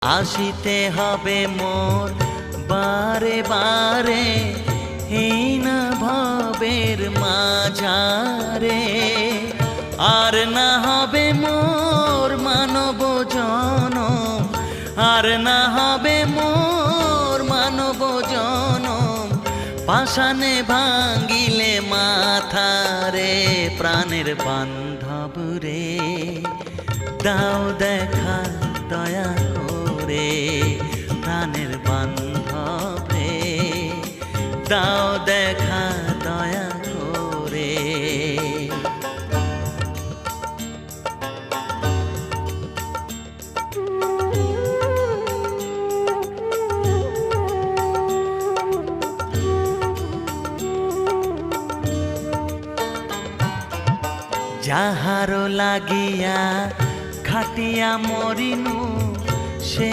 আসিতে হবে মোর বারে বারে হীন ভবের মাঝারে। আর না হবে মোর মানব জনম, আর না হবে মোর মানব জনম। পাষাণে ভাঙ্গিলে মাথারে প্রাণের বান্ধব রে, দাও দেখা দয়া করে প্রাণের বান্ধব রে, দাও দেখা দয়া করে। যাহারো লাগিয়া খাটিয়া মরিনু সে